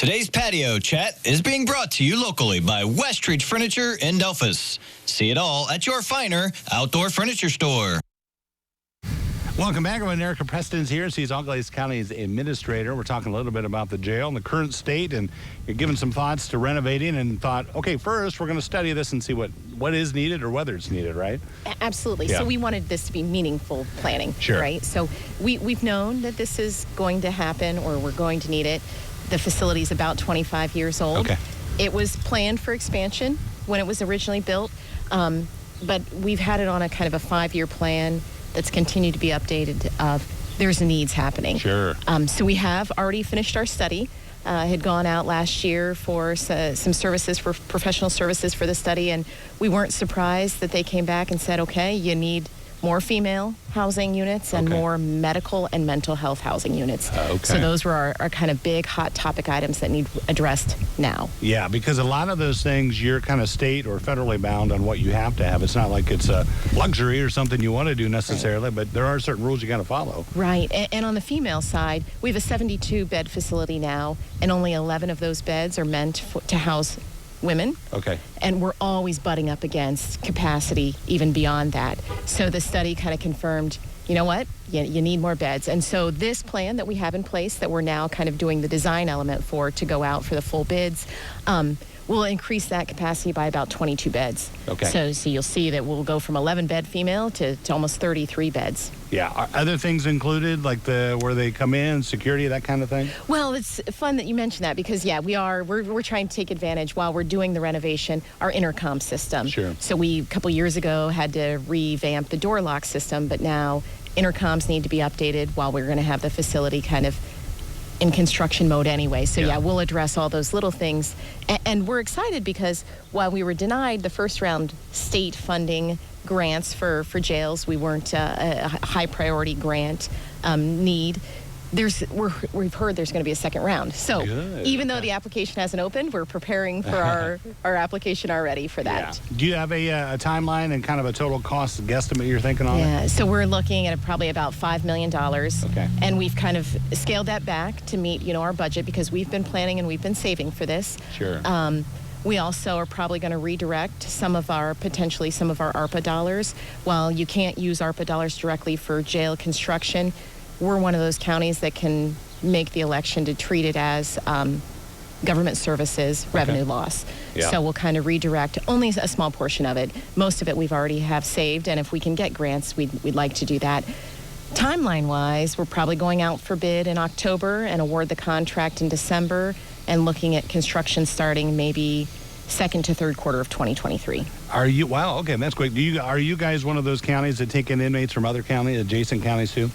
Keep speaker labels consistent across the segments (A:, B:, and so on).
A: Today's patio chat is being brought to you locally by Westridge Furniture in Delphus. See it all at your finer outdoor furniture store.
B: Welcome back, everyone. Erica Preston's here. She's Auglaize County's administrator. We're talking a little bit about the jail and the current state, and you're giving some thoughts to renovating and thought, okay, first we're going to study this and see what is needed or whether it's needed, right?
C: Absolutely.
B: Yeah.
C: So we wanted this to be meaningful planning,
B: Sure.
C: right? So we've known that this is going to happen or we're going to need it. The facility's about 25 years old.
B: Okay.
C: It was planned for expansion when it was originally built, but we've had it on a kind of a 5-year plan that's continued to be updated. There's needs happening.
B: Sure.
C: So we have already finished our study. Had gone out last year for some services, for professional services for the study, and we weren't surprised that they came back and said, okay, you need more female housing units and
B: Okay.
C: more medical and mental health housing units.
B: Okay.
C: So those were our kind of big hot topic items that need addressed now.
B: Yeah, because a lot of those things, you're kind of state or federally bound on what you have to have. It's not like it's a luxury or something you want to do necessarily, but there are certain rules you got to follow.
C: Right. And on the female side, we have a 72-bed facility now, and only 11 of those beds are meant to house women.
B: Okay.
C: And we're always butting up against capacity even beyond that. So the study kind of confirmed, you know what, you need more beds. And so this plan that we have in place that we're now kind of doing the design element for to go out for the full bids, will increase that capacity by about 22 beds.
B: Okay.
C: So you'll see that we'll go from 11-bed female to almost 33 beds.
B: Yeah. Are other things included, like where they come in, security, that kind of thing?
C: Well, it's fun that you mentioned that because, yeah, we're trying to take advantage while we're doing the renovation, our intercom system.
B: Sure.
C: So we, a couple years ago, had to revamp the door lock system, but now intercoms need to be updated while we're going to have the facility kind of in construction mode anyway. So yeah, we'll address all those little things. And we're excited because while we were denied the first round state funding grants for jails, we weren't a high priority grant need. We've heard there's going to be a second round. So
B: Good.
C: Even though the application hasn't opened, we're preparing for our application already for that.
B: Yeah. Do you have a timeline and kind of a total cost guesstimate you're thinking on it?
C: Yeah, so we're looking at probably about $5 million.
B: Okay.
C: And we've kind of scaled that back to meet, our budget because we've been planning and we've been saving for this.
B: Sure.
C: We also are probably going to redirect potentially some of our ARPA dollars. While you can't use ARPA dollars directly for jail construction, we're one of those counties that can make the election to treat it as government services revenue loss.
B: Yeah.
C: So we'll kind of redirect only a small portion of it. Most of it we've already have saved, and if we can get grants, we'd like to do that. Timeline-wise, we're probably going out for bid in October and award the contract in December and looking at construction starting maybe second to third quarter of 2023.
B: Are you? Wow, okay, that's great. Are you guys one of those counties that take in inmates from other counties, adjacent counties too?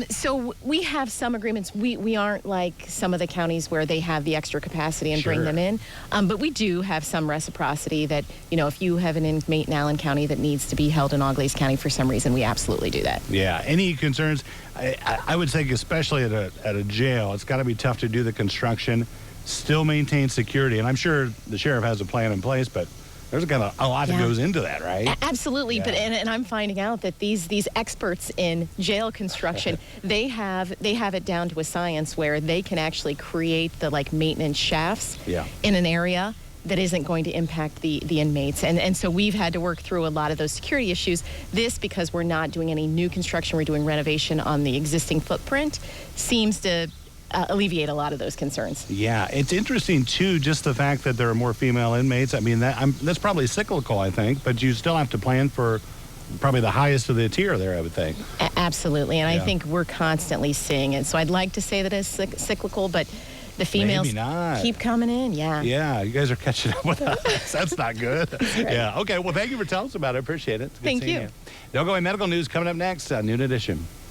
C: So we have some agreements. We aren't like some of the counties where they have the extra capacity and bring them in. But we do have some reciprocity that, if you have an inmate in Allen County that needs to be held in Auglaize County for some reason, we absolutely do that.
B: Yeah. Any concerns? I would think, especially at a jail, it's got to be tough to do the construction, still maintain security. And I'm sure the sheriff has a plan in place, but there's a lot that goes into that, right?
C: Absolutely,
B: Yeah.
C: but and I'm finding out that these experts in jail construction, they have it down to a science where they can actually create the maintenance shafts in an area that isn't going to impact the inmates. And so we've had to work through a lot of those security issues. This, because we're not doing any new construction, we're doing renovation on the existing footprint, seems to alleviate a lot of those concerns.
B: Yeah, it's interesting too, just the fact that there are more female inmates. I mean, that's probably cyclical, I think, but you still have to plan for probably the highest of the tier there, I would think.
C: Absolutely, and I think we're constantly seeing it. So I'd like to say that it's cyclical, but the females keep coming in.
B: Yeah, you guys are catching up with us. That's not good. Right. Yeah, okay, well, thank you for telling us about it. Appreciate it. It's good
C: Thank
B: seeing
C: you.
B: Don't go away. Medical news coming up next on Noon Edition.